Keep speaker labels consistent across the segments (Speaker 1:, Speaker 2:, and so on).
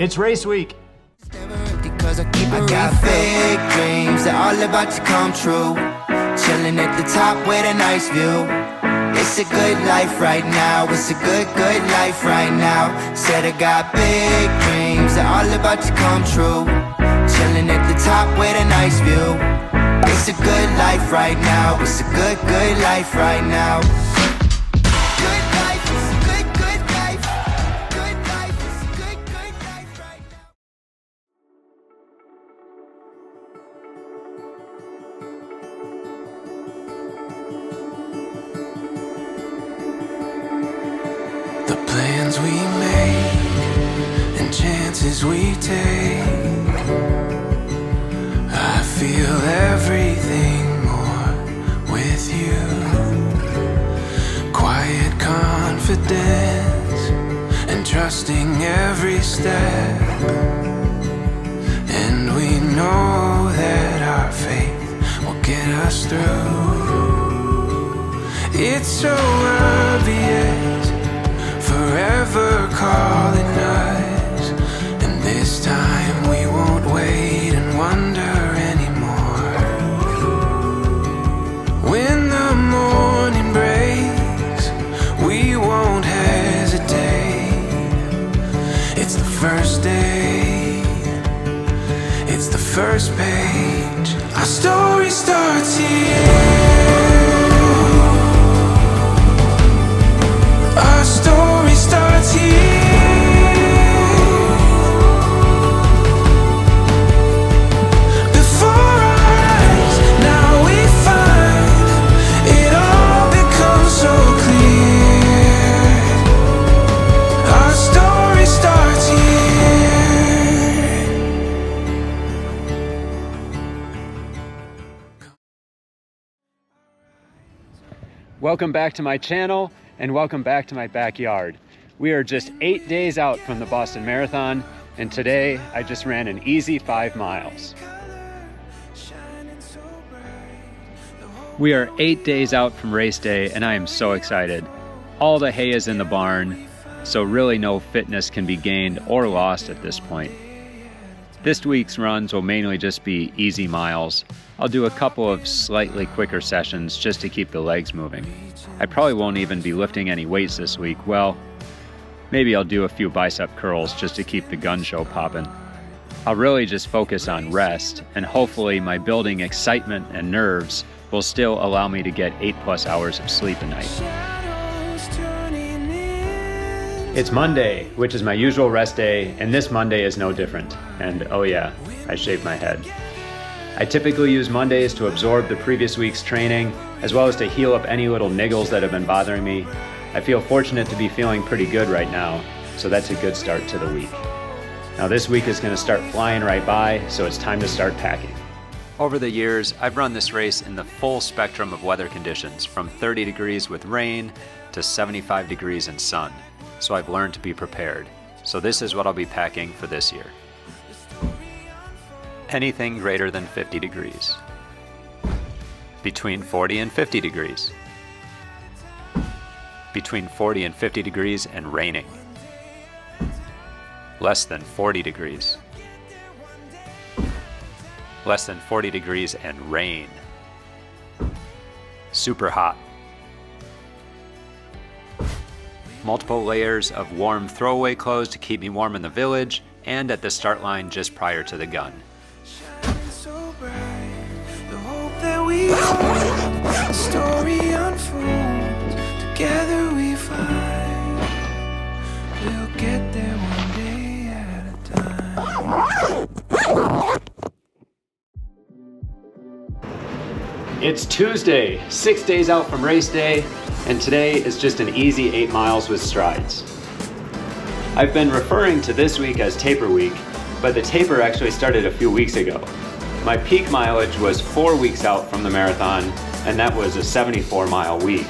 Speaker 1: It's race week.
Speaker 2: I got big dreams that all about to come true. Chilling at the top with a nice view. It's a good life right now. It's a good life right now. Said I got big dreams that all about to come true. Chilling at the top with a nice view. It's a good life right now. It's a good life right now. Good life, it's a good life. Good life, it's a good life right now.
Speaker 3: The plans we make and chances we take, I feel everything more with you. Quiet confidence and trusting every step, and we know that our faith will get us through. It's so obvious, forever calling us, and this time we won't wait and wonder anymore. When the morning breaks, we won't hesitate. It's the first day, it's the first page. Our story starts here. Our story starts here. Before our eyes, now we find it all becomes so clear. Our story starts here.
Speaker 1: Welcome back to my channel and welcome back to my backyard. We are just 8 days out from the Boston Marathon, and today I just ran an easy 5 miles. We are 8 days out from race day and I am so excited. All the hay is in the barn, so really no fitness can be gained or lost at this point. This week's runs will mainly just be easy miles. I'll do a couple of slightly quicker sessions just to keep the legs moving. I probably won't even be lifting any weights this week. Well, maybe I'll do a few bicep curls just to keep the gun show popping. I'll really just focus on rest, and hopefully my building excitement and nerves will still allow me to get 8+ hours of sleep a night. It's Monday, which is my usual rest day, and this Monday is no different. And oh yeah, I shaved my head. I typically use Mondays to absorb the previous week's training, as well as to heal up any little niggles that have been bothering me. I feel fortunate to be feeling pretty good right now, so that's a good start to the week. Now this week is going to start flying right by, so it's time to start packing. Over the years, I've run this race in the full spectrum of weather conditions, from 30 degrees with rain to 75 degrees in sun. So I've learned to be prepared. So this is what I'll be packing for this year. Anything greater than 50 degrees. Between 40 and 50 degrees. Between 40 and 50 degrees and raining. Less than 40 degrees. Less than 40 degrees and rain. Super hot. Multiple layers of warm throwaway clothes to keep me warm in the village and at the start line just prior to the gun.
Speaker 3: Story unfolds, together we find we'll get there one day at a time.
Speaker 1: It's Tuesday, 6 days out from race day, and today is just an easy 8 miles with strides. I've been referring to this week as taper week, but the taper actually started a few weeks ago. My peak mileage was 4 weeks out from the marathon, and that was a 74-mile week.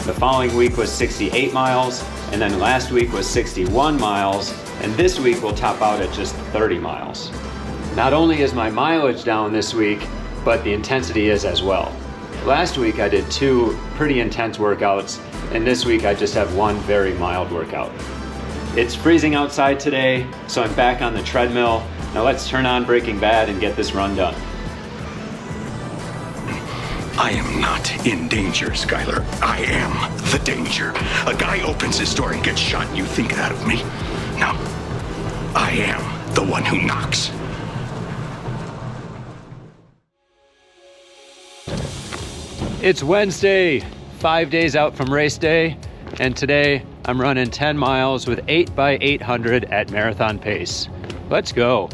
Speaker 1: The following week was 68 miles, and then last week was 61 miles, and this week will top out at just 30 miles. Not only is my mileage down this week, but the intensity is as well. Last week I did 2 pretty intense workouts, and this week I just have 1 very mild workout. It's freezing outside today, so I'm back on the treadmill. Now let's turn on Breaking Bad and get this run done.
Speaker 4: I am not in danger, Skylar. I am the danger. A guy opens his door and gets shot, and you think that of me? No. I am the one who knocks.
Speaker 1: It's Wednesday, 5 days out from race day, and today I'm running 10 miles with 8x800 at marathon pace. Let's go.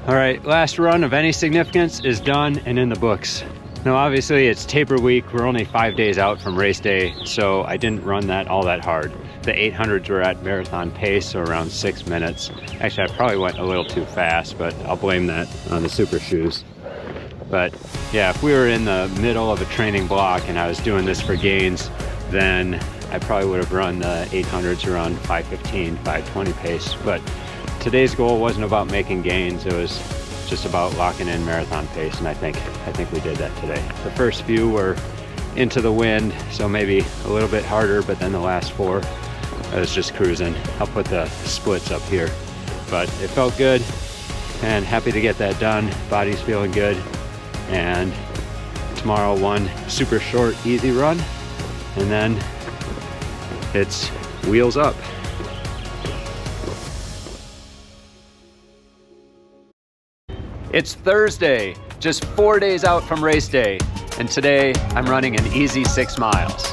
Speaker 1: All right, last run of any significance is done and in the books. Now obviously it's taper week, we're only 5 days out from race day, so I didn't run that all that hard. The 800s were at marathon pace, so around 6 minutes. Actually, I probably went a little too fast, but I'll blame that on the super shoes. But yeah, if we were in the middle of a training block and I was doing this for gains, then I probably would have run the 800s around 5:15, 5:20 pace. But today's goal wasn't about making gains, it was just about locking in marathon pace, and I think we did that today. The first few were into the wind, so maybe a little bit harder, but then the last 4, I was just cruising. I'll put the splits up here. But it felt good, and happy to get that done. Body's feeling good, and tomorrow one super short, easy run, and then it's wheels up. It's Thursday, just 4 days out from race day, and today I'm running an easy 6 miles.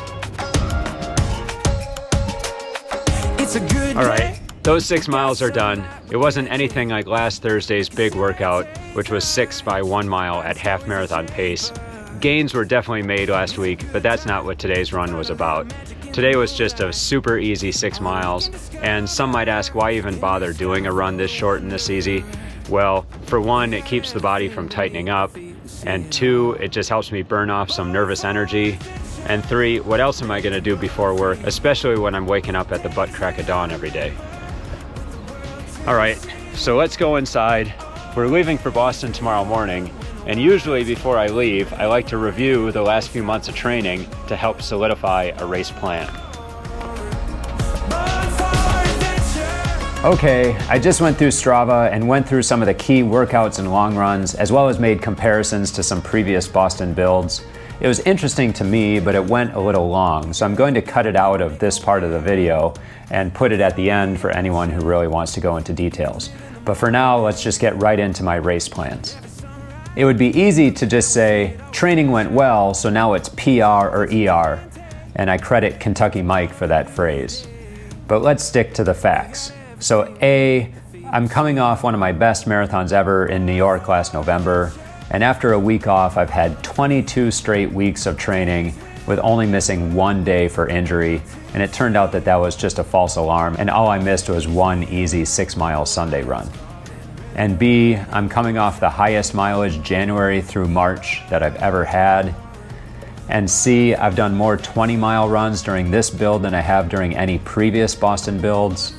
Speaker 3: It's a good
Speaker 1: All right, those 6 miles are done. It wasn't anything like last Thursday's big workout, which was 6 by 1 mile at half marathon pace. Gains were definitely made last week, but that's not what today's run was about. Today was just a super easy 6 miles, and some might ask why even bother doing a run this short and this easy. Well, for one, it keeps the body from tightening up, and 2, it just helps me burn off some nervous energy, and 3, what else am I gonna do before work, especially when I'm waking up at the butt crack of dawn every day? All right, so let's go inside. We're leaving for Boston tomorrow morning, and usually before I leave, I like to review the last few months of training to help solidify a race plan. Okay, I just went through Strava and went through some of the key workouts and long runs, as well as made comparisons to some previous Boston builds. It was interesting to me, but it went a little long, so I'm going to cut it out of this part of the video and put it at the end for anyone who really wants to go into details. But for now, let's just get right into my race plans. It would be easy to just say, training went well, so now it's PR or ER, and I credit Kentucky Mike for that phrase. But let's stick to the facts. So A, I'm coming off one of my best marathons ever in New York last November, and after a week off, I've had 22 straight weeks of training with only missing 1 day for injury, and it turned out that that was just a false alarm, and all I missed was one easy 6 mile Sunday run. And B, I'm coming off the highest mileage January through March that I've ever had. And C, I've done more 20-mile runs during this build than I have during any previous Boston builds.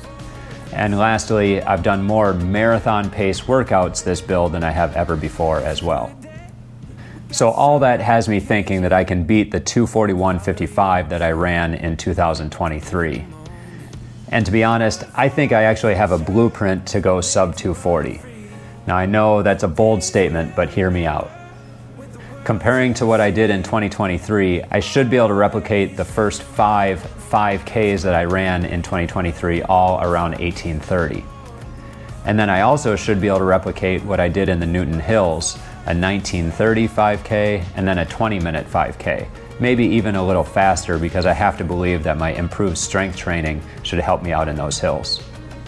Speaker 1: And lastly, I've done more marathon pace workouts this build than I have ever before as well. So all that has me thinking that I can beat the 2:41.55 that I ran in 2023. And to be honest, I think I actually have a blueprint to go sub 240. Now I know that's a bold statement, but hear me out. Comparing to what I did in 2023, I should be able to replicate the first 5Ks that I ran in 2023, all around 18:30. And then I also should be able to replicate what I did in the Newton Hills, a 19:30 5K and then a 20-minute 5K. Maybe even a little faster, because I have to believe that my improved strength training should help me out in those hills.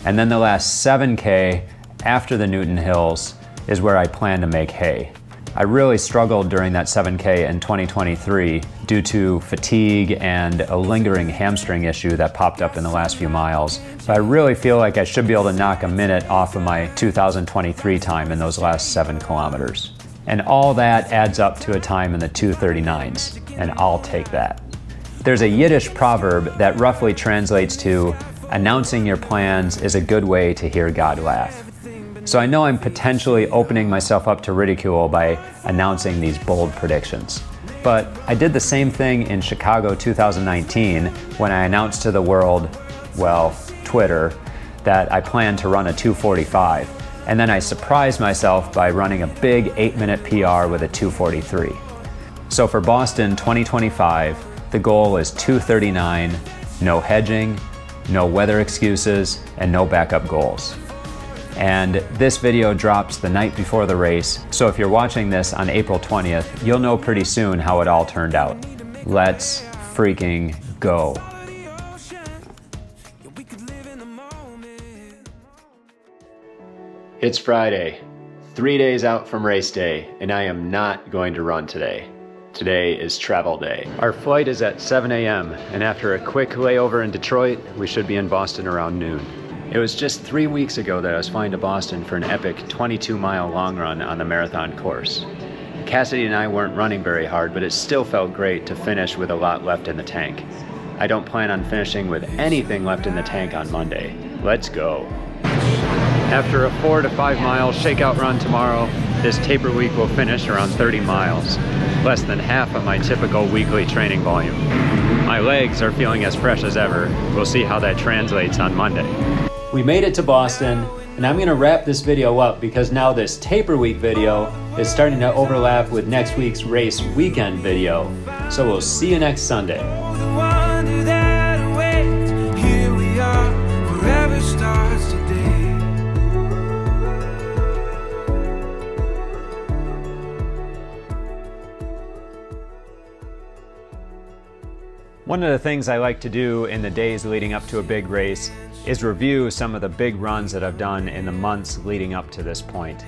Speaker 1: And then the last 7K after the Newton Hills is where I plan to make hay. I really struggled during that 7K in 2023 due to fatigue and a lingering hamstring issue that popped up in the last few miles. So I really feel like I should be able to knock a minute off of my 2023 time in those last 7 kilometers. And all that adds up to a time in the 2:39s, and I'll take that. There's a Yiddish proverb that roughly translates to, announcing your plans is a good way to hear God laugh. So I know I'm potentially opening myself up to ridicule by announcing these bold predictions. But I did the same thing in Chicago 2019 when I announced to the world, well, Twitter, that I plan to run a 2:45. And then I surprised myself by running a big 8-minute PR with a 2:43. So for Boston 2025, the goal is 2:39, no hedging, no weather excuses, and no backup goals. And this video drops the night before the race, so if you're watching this on April 20th, you'll know pretty soon how it all turned out. Let's freaking go. It's Friday, 3 days out from race day, and I am not going to run today. Today is travel day. Our flight is at 7 a.m., and after a quick layover in Detroit, we should be in Boston around noon. It was just 3 weeks ago that I was flying to Boston for an epic 22-mile long run on the marathon course. Cassidy and I weren't running very hard, but it still felt great to finish with a lot left in the tank. I don't plan on finishing with anything left in the tank on Monday. Let's go. After a 4 to 5 mile shakeout run tomorrow, this taper week will finish around 30 miles, less than half of my typical weekly training volume. My legs are feeling as fresh as ever. We'll see how that translates on Monday. We made it to Boston, and I'm gonna wrap this video up because now this taper week video is starting to overlap with next week's race weekend video. So we'll see you next Sunday.
Speaker 3: Here we are, forever starts today.
Speaker 1: One of the things I like to do in the days leading up to a big race is review some of the big runs that I've done in the months leading up to this point.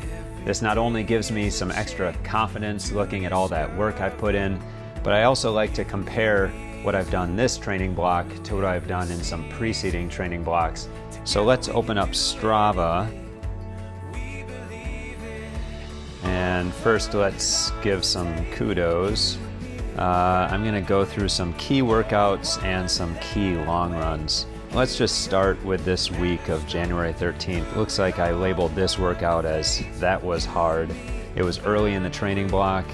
Speaker 1: This not only gives me some extra confidence looking at all that work I've put in, but I also like to compare what I've done this training block to what I've done in some preceding training blocks. So let's open up Strava. And first let's give some kudos. I'm gonna go through some key workouts and some key long runs. Let's just start with this week of January 13th. Looks like I labeled this workout as that was hard. It was early in the training block.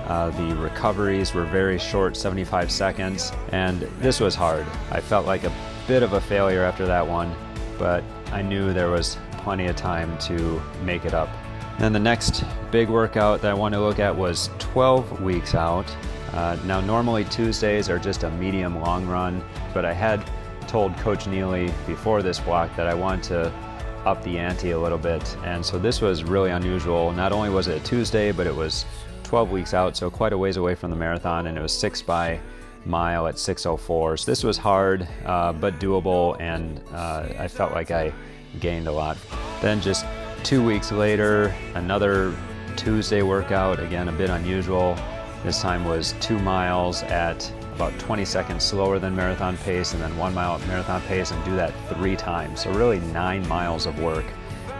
Speaker 1: The recoveries were very short, 75 seconds, and this was hard. I felt like a bit of a failure after that one, but I knew there was plenty of time to make it up. Then the next big workout that I want to look at was 12 weeks out. Now normally Tuesdays are just a medium long run, but I had told Coach Neely before this block that I wanted to up the ante a little bit, and so this was really unusual. Not only was it a Tuesday, but it was 12 weeks out, so quite a ways away from the marathon, and it was 6 by mile at 6:04. So this was hard, but doable, and I felt like I gained a lot. Then just 2 weeks later, another Tuesday workout, again a bit unusual. This time was 2 miles at about 20 seconds slower than marathon pace, and then 1 mile at marathon pace, and do that 3 times. So really 9 miles of work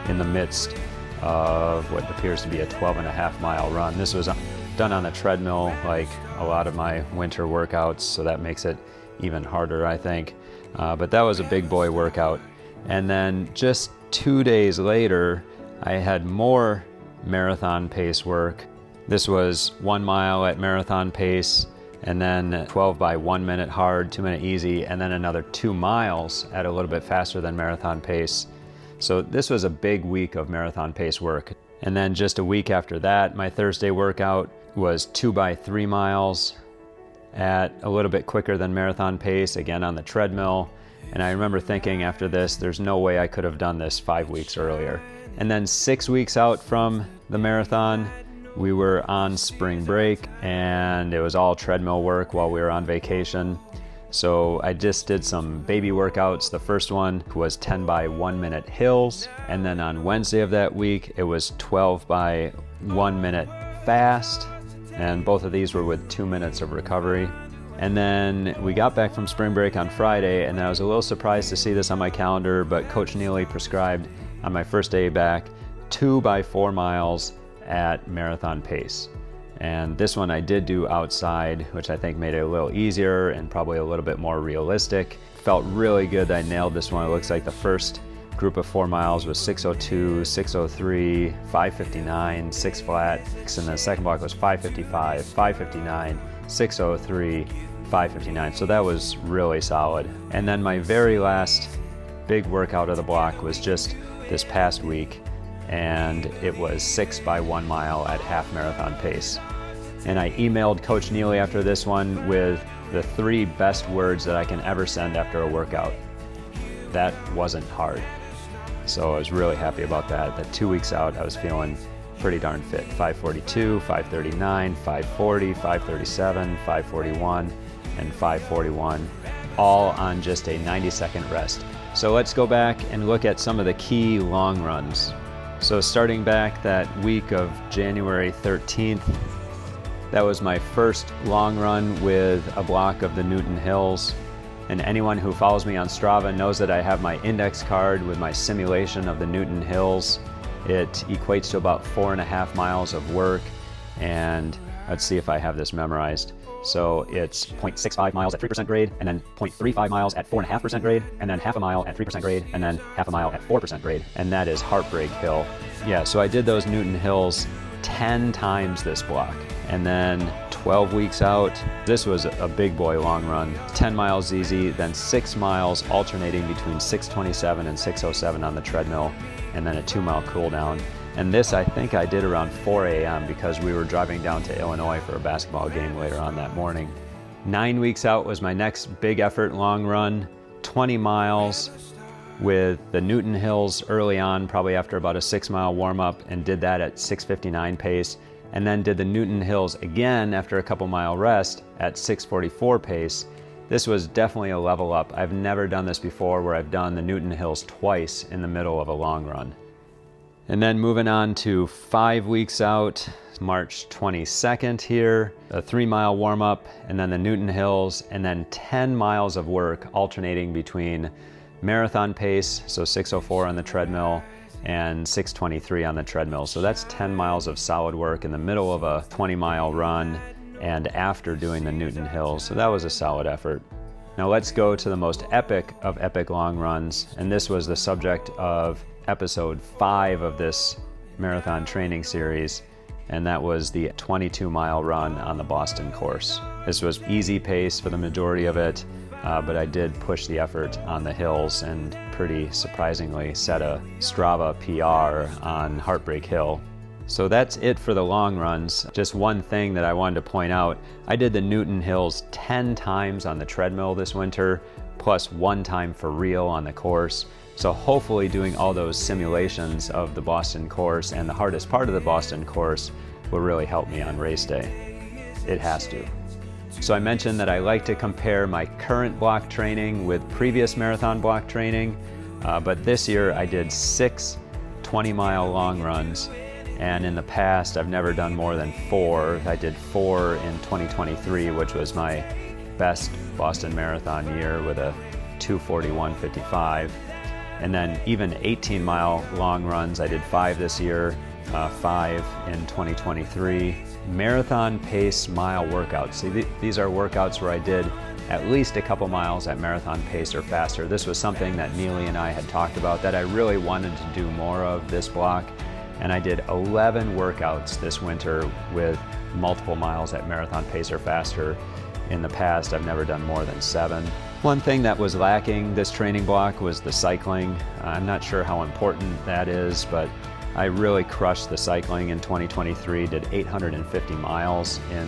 Speaker 1: in the midst of what appears to be a 12.5 mile run. This was done on the treadmill like a lot of my winter workouts, so that makes it even harder, I think. But that was a big boy workout. And then just 2 days later, I had more marathon pace work. This was 1 mile at marathon pace, and then 12 by 1 minute hard, 2 minute easy, and then another 2 miles at a little bit faster than marathon pace. So this was a big week of marathon pace work. And then just a week after that, my Thursday workout was 2 by 3 miles at a little bit quicker than marathon pace, again on the treadmill. And I remember thinking after this, there's no way I could have done this 5 weeks earlier. And then 6 weeks out from the marathon, we were on spring break, and it was all treadmill work while we were on vacation. So I just did some baby workouts. The first one was 10 by 1 minute hills. And then on Wednesday of that week, it was 12 by 1 minute fast. And both of these were with 2 minutes of recovery. And then we got back from spring break on Friday, and I was a little surprised to see this on my calendar, but Coach Neely prescribed on my first day back 2 by 4 miles at marathon pace. And this one I did do outside, which I think made it a little easier and probably a little bit more realistic. Felt really good that I nailed this one. It looks like the first group of 4 miles was 6:02, 6:03, 5:59, 6 flat, and the second block was 5:55, 5:59, 6:03, 5:59. So that was really solid. And then my very last big workout of the block was just this past week, and it was 6 by 1 mile at half marathon pace. And I emailed Coach Neely after this one with the 3 best words that I can ever send after a workout. That wasn't hard. So I was really happy about that. That 2 weeks out, I was feeling pretty darn fit. 5:42, 5:39, 5:40, 5:37, 5:41, and 5:41, all on just a 90-second rest. So let's go back and look at some of the key long runs. So starting back that week of January 13th, that was my first long run with a block of the Newton Hills. And anyone who follows me on Strava knows that I have my index card with my simulation of the Newton Hills. It equates to about 4.5 miles of work, and let's see if I have this memorized. So it's 0.65 miles at 3% grade, and then 0.35 miles at 4.5% grade, and then half a mile at 3% grade, and then half a mile at 4% grade, and that is Heartbreak Hill. Yeah, so I did those Newton Hills 10 times this block. And then 12 weeks out, this was a big boy long run. 10 miles easy, then 6 miles alternating between 6:27 and 6:07 on the treadmill, and then a 2-mile cool down. And this I think I did around 4 a.m. because we were driving down to Illinois for a basketball game later on that morning. 9 weeks out was my next big effort long run, 20 miles with the Newton Hills early on, probably after about a 6-mile warm-up, and did that at 6:59 pace. And then did the Newton Hills again after a couple mile rest at 6:44 pace. This was definitely a level up. I've never done this before where I've done the Newton Hills twice in the middle of a long run. And then moving on to 5 weeks out, March 22nd here, a 3-mile warm up, and then the Newton Hills, and then 10 miles of work alternating between marathon pace, so 6:04 on the treadmill, and 6:23 on the treadmill. So that's 10 miles of solid work in the middle of a 20-mile run and after doing the Newton Hills. So that was a solid effort. Now let's go to the most epic of epic long runs, and this was the subject of episode 5 of this marathon training series, and that was the 22-mile run on the Boston course. This was easy pace for the majority of it, but I did push the effort on the hills and pretty surprisingly set a Strava PR on Heartbreak Hill. So that's it for the long runs. Just one thing that I wanted to point out, I did the Newton Hills 10 times on the treadmill this winter, plus 1 time for real on the course. So hopefully doing all those simulations of the Boston course and the hardest part of the Boston course will really help me on race day. It has to. So I mentioned that I like to compare my current block training with previous marathon block training, but this year I did 6 20-mile long runs, and in the past I've never done more than 4. I did 4 in 2023, which was my best Boston Marathon year with a 2:41.55. And then even 18-mile long runs, I did 5 this year, 5 in 2023. Marathon pace mile workouts. See, these are workouts where I did at least a couple miles at marathon pace or faster. This was something that Neely and I had talked about that I really wanted to do more of this block. And I did 11 workouts this winter with multiple miles at marathon pace or faster. In the past, I've never done more than 7. One thing that was lacking this training block was the cycling. I'm not sure how important that is, but I really crushed the cycling in 2023, did 850 miles in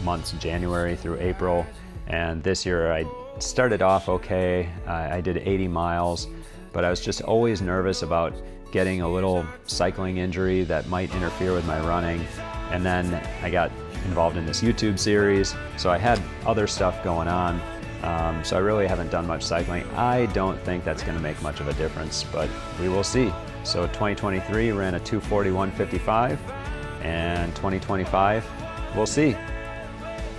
Speaker 1: months January through April. And this year I started off okay. I did 80 miles, but I was just always nervous about getting a little cycling injury that might interfere with my running. And then I got involved in this YouTube series, so I had other stuff going on. So I really haven't done much cycling. I don't think that's going to make much of a difference, but we will see. So 2023 ran a 2:41.55, and 2025, we'll see.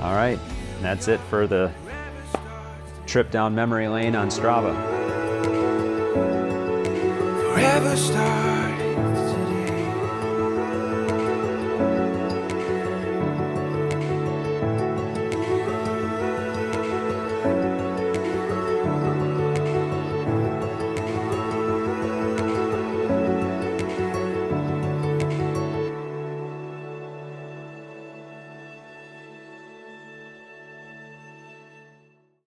Speaker 1: All right, that's it for the trip down memory lane on Strava.
Speaker 3: Forever stars.